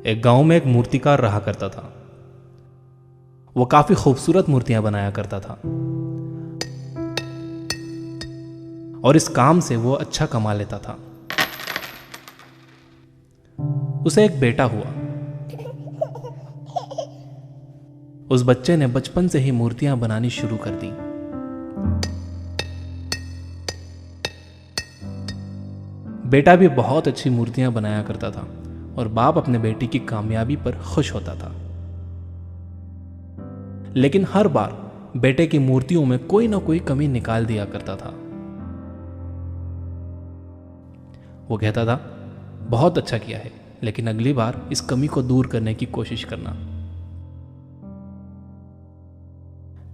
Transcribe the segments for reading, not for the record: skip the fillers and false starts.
एक गांव में एक मूर्तिकार रहा करता था। वो काफी खूबसूरत मूर्तियां बनाया करता था और इस काम से वो अच्छा कमा लेता था। उसे एक बेटा हुआ। उस बच्चे ने बचपन से ही मूर्तियां बनानी शुरू कर दी। बेटा भी बहुत अच्छी मूर्तियां बनाया करता था और बाप अपने बेटे की कामयाबी पर खुश होता था। लेकिन हर बार बेटे की मूर्तियों में कोई ना कोई कमी निकाल दिया करता था। वो कहता था, बहुत अच्छा किया है, लेकिन अगली बार इस कमी को दूर करने की कोशिश करना।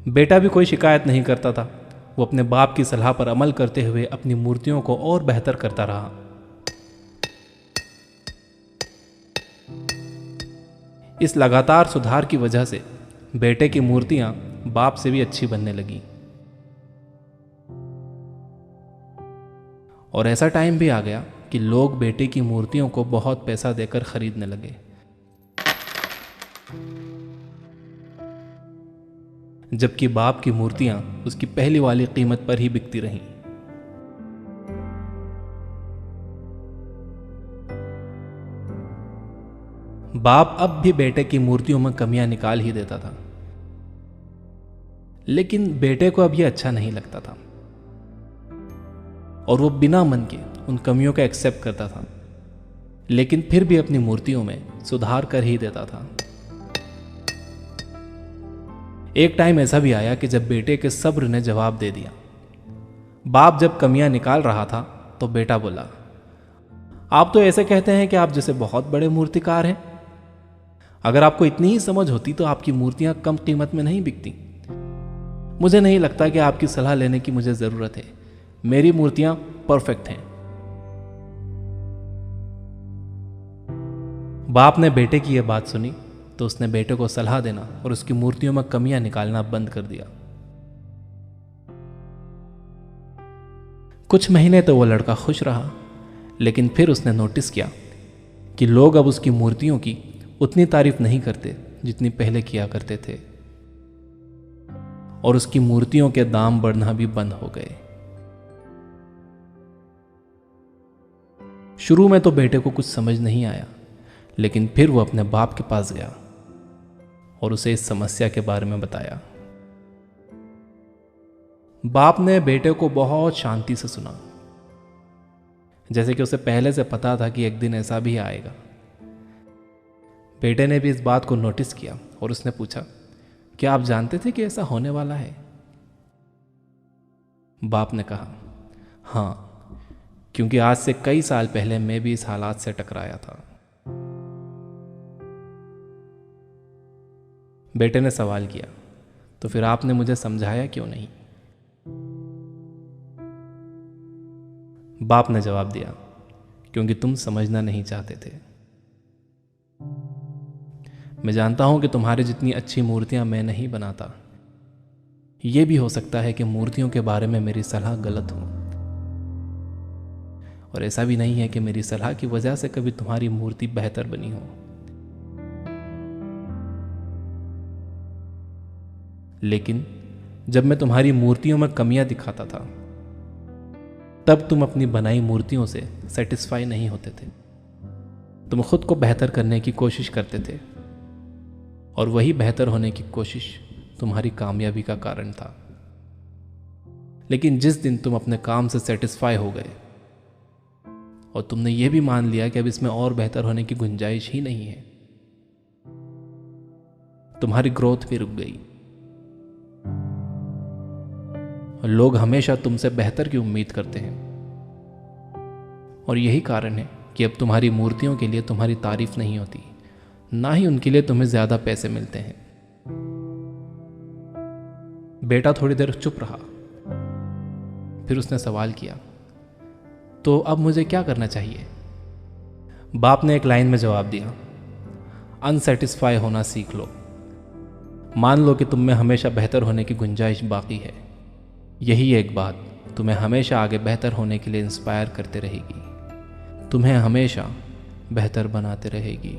बेटा भी कोई शिकायत नहीं करता था। वो अपने बाप की सलाह पर अमल करते हुए अपनी मूर्तियों को और बेहतर करता रहा। इस लगातार सुधार की वजह से बेटे की मूर्तियां बाप से भी अच्छी बनने लगी। और ऐसा टाइम भी आ गया कि लोग बेटे की मूर्तियों को बहुत पैसा देकर खरीदने लगे। जबकि बाप की मूर्तियां उसकी पहली वाली कीमत पर ही बिकती रहीं। बाप अब भी बेटे की मूर्तियों में कमियां निकाल ही देता था, लेकिन बेटे को अब यह अच्छा नहीं लगता था और वो बिना मन के उन कमियों का एक्सेप्ट करता था, लेकिन फिर भी अपनी मूर्तियों में सुधार कर ही देता था। एक टाइम ऐसा भी आया कि जब बेटे के सब्र ने जवाब दे दिया। बाप जब कमियां निकाल रहा था तो बेटा बोला, आप तो ऐसे कहते हैं कि आप जैसे बहुत बड़े मूर्तिकार हैं। अगर आपको इतनी ही समझ होती तो आपकी मूर्तियां कम कीमत में नहीं बिकती। मुझे नहीं लगता कि आपकी सलाह लेने की मुझे जरूरत है। मेरी मूर्तियां परफेक्ट हैं। बाप ने बेटे की यह बात सुनी तो उसने बेटे को सलाह देना और उसकी मूर्तियों में कमियां निकालना बंद कर दिया। कुछ महीने तो वो लड़का खुश रहा, लेकिन फिर उसने नोटिस किया कि लोग अब उसकी मूर्तियों की उतनी तारीफ नहीं करते जितनी पहले किया करते थे और उसकी मूर्तियों के दाम बढ़ना भी बंद हो गए। शुरू में तो बेटे को कुछ समझ नहीं आया, लेकिन फिर वो अपने बाप के पास गया और उसे इस समस्या के बारे में बताया। बाप ने बेटे को बहुत शांति से सुना, जैसे कि उसे पहले से पता था कि एक दिन ऐसा भी आएगा। बेटे ने भी इस बात को नोटिस किया और उसने पूछा, क्या आप जानते थे कि ऐसा होने वाला है? बाप ने कहा, हाँ, क्योंकि आज से कई साल पहले मैं भी इस हालात से टकराया था। बेटे ने सवाल किया, तो फिर आपने मुझे समझाया क्यों नहीं? बाप ने जवाब दिया, क्योंकि तुम समझना नहीं चाहते थे। मैं जानता हूं कि तुम्हारी जितनी अच्छी मूर्तियां मैं नहीं बनाता। यह भी हो सकता है कि मूर्तियों के बारे में मेरी सलाह गलत हो, और ऐसा भी नहीं है कि मेरी सलाह की वजह से कभी तुम्हारी मूर्ति बेहतर बनी हो। लेकिन जब मैं तुम्हारी मूर्तियों में कमियां दिखाता था, तब तुम अपनी बनाई मूर्तियों से सेटिस्फाई नहीं होते थे। तुम खुद को बेहतर करने की कोशिश करते थे और वही बेहतर होने की कोशिश तुम्हारी कामयाबी का कारण था। लेकिन जिस दिन तुम अपने काम से सेटिस्फाई हो गए और तुमने यह भी मान लिया कि अब इसमें और बेहतर होने की गुंजाइश ही नहीं है, तुम्हारी ग्रोथ भी रुक गई। लोग हमेशा तुमसे बेहतर की उम्मीद करते हैं और यही कारण है कि अब तुम्हारी मूर्तियों के लिए तुम्हारी तारीफ नहीं होती, ना ही उनके लिए तुम्हें ज्यादा पैसे मिलते हैं। बेटा थोड़ी देर चुप रहा, फिर उसने सवाल किया, तो अब मुझे क्या करना चाहिए? बाप ने एक लाइन में जवाब दिया, अनसेटिस्फाई होना सीख लो। मान लो कि तुम में हमेशा बेहतर होने की गुंजाइश बाकी है। यही एक बात तुम्हें हमेशा आगे बेहतर होने के लिए इंस्पायर करते रहेगी, तुम्हें हमेशा बेहतर बनाते रहेगी।